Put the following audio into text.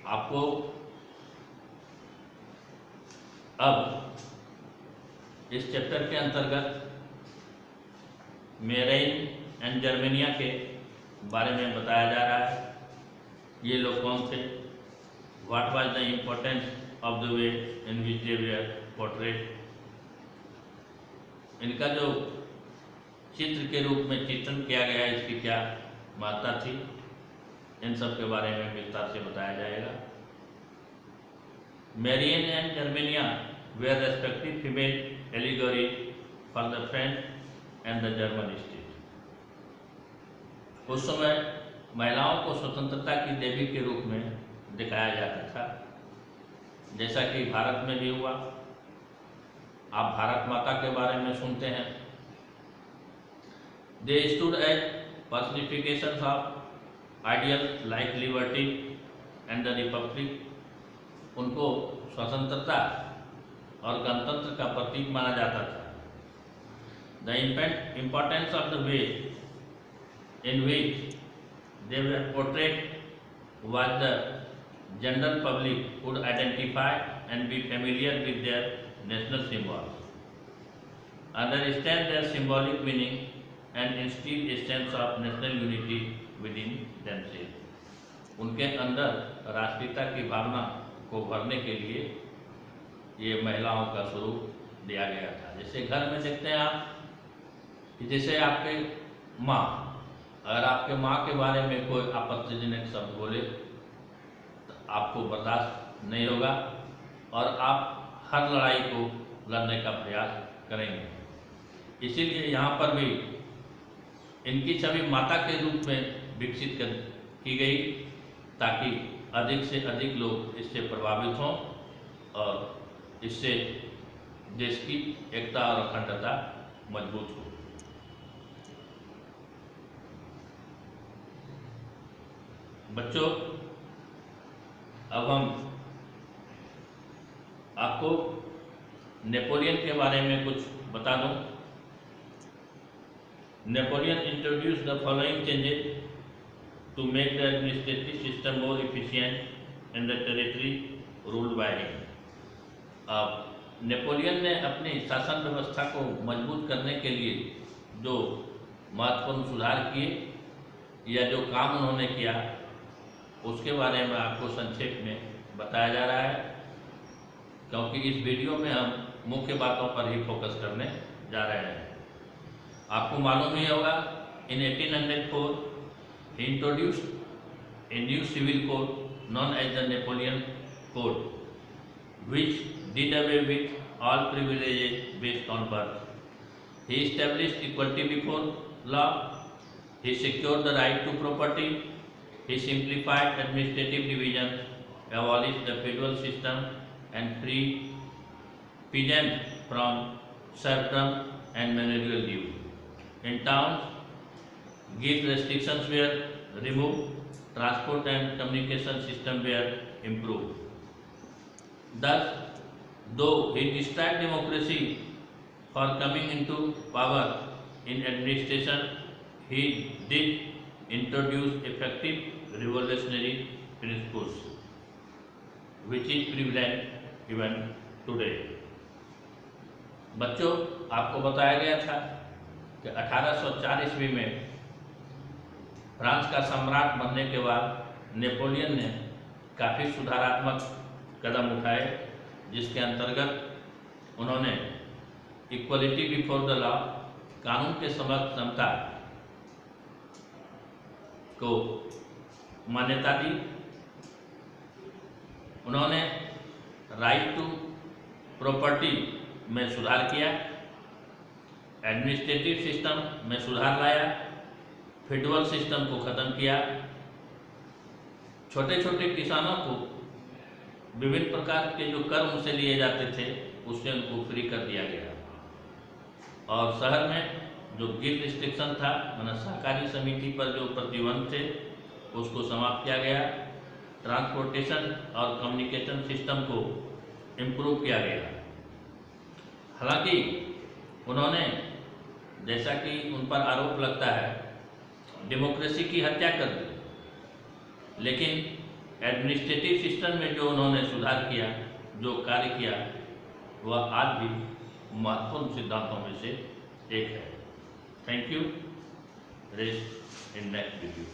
आपको अब इस चैप्टर के अंतर्गत मेरेन एंड जर्मेनिया के बारे में बताया जा रहा है। ये लोग कौन थे, what was the importance of the way in which they were portrait, इनका जो चित्र के रूप में चित्रण किया गया है इसकी क्या महत्ता थी, इन सब के बारे में विस्तार से बताया जाएगा। Marianne and Germania were respective female allegory for the French and the German state. उस समय महिलाओं को स्वतंत्रता की देवी के रूप में दिखाया जाता था, जैसा कि भारत में भी हुआ। आप भारत माता के बारे में सुनते हैं। They stood as personifications of ideal like liberty and the republic. उनको स्वतंत्रता और गणतंत्र का प्रतीक माना जाता था। The importance of the way in which they were portrayed was the general public could identify and be familiar with their national symbols, understand their symbolic meaning and instill a sense of national unity within themselves। उनके अंदर राष्ट्रीयता की भावना को भरने के लिए ये महिलाओं का स्वरूप दिया गया था। जैसे घर में देखते हैं आप कि जैसे आपके माँ, अगर आपके माँ के बारे में कोई आपत्तिजनक शब्द बोले तो आपको बर्दाश्त नहीं होगा और आप हर लड़ाई को लड़ने का प्रयास करेंगे। इसीलिए यहाँ पर भी इनकी छवि माता के रूप में विकसित की गई ताकि अधिक से अधिक लोग इससे प्रभावित हों और इससे देश की एकता और अखंडता मजबूत हो। बच्चों, अब हम आपको नेपोलियन के बारे में कुछ बता दूं। Napoleon introduce the following changes to make the administrative system more efficient in the territory ruled by him. अब नेपोलियन ने अपनी शासन व्यवस्था को मजबूत करने के लिए जो महत्वपूर्ण सुधार किए या जो काम उन्होंने किया उसके बारे में आपको संक्षेप में बताया जा रहा है, क्योंकि इस वीडियो में हम मुख्य बातों पर ही फोकस करने जा रहे हैं। आपको मालूम ही होगा, इन 1804 he introduced a new civil code known as the Napoleon Code, which did away with all privileges based on birth. He established equality before law. He secured the right to property. He simplified administrative divisions, abolished the feudal system, and freed peasants from serfdom and managerial dues. In towns, guild restrictions were removed, transport and communication systems were improved. Thus, though he destroyed democracy for coming into power in administration, he did introduce effective revolutionary principles, which is prevalent even today। बच्चों, आपको बताया गया था कि 1804 ईस्वी में France का सम्राट बनने के बाद नेपोलियन ने काफ़ी सुधारात्मक कदम उठाए, जिसके अंतर्गत उन्होंने इक्वलिटी बिफोर द लॉ, कानून के समक्ष समता को मान्यता दी। उन्होंने राइट टू प्रॉपर्टी में सुधार किया, एडमिनिस्ट्रेटिव सिस्टम में सुधार लाया, फेडरल सिस्टम को ख़त्म किया, छोटे छोटे किसानों को विभिन्न प्रकार के जो कर उनसे लिए जाते थे उससे उनको फ्री कर दिया गया, और शहर में जो गिल्ड रिस्ट्रिक्शन था, मतलब सहकारी समिति पर जो प्रतिबंध थे उसको समाप्त किया गया। ट्रांसपोर्टेशन और कम्युनिकेशन सिस्टम को इम्प्रूव किया गया। हालांकि उन्होंने, जैसा कि उन पर आरोप लगता है, डेमोक्रेसी की हत्या कर दी, लेकिन एडमिनिस्ट्रेटिव सिस्टम में जो उन्होंने सुधार किया, जो कार्य किया, वह आज भी महत्वपूर्ण सिद्धांतों में से एक है। Thank you. Rest in next video.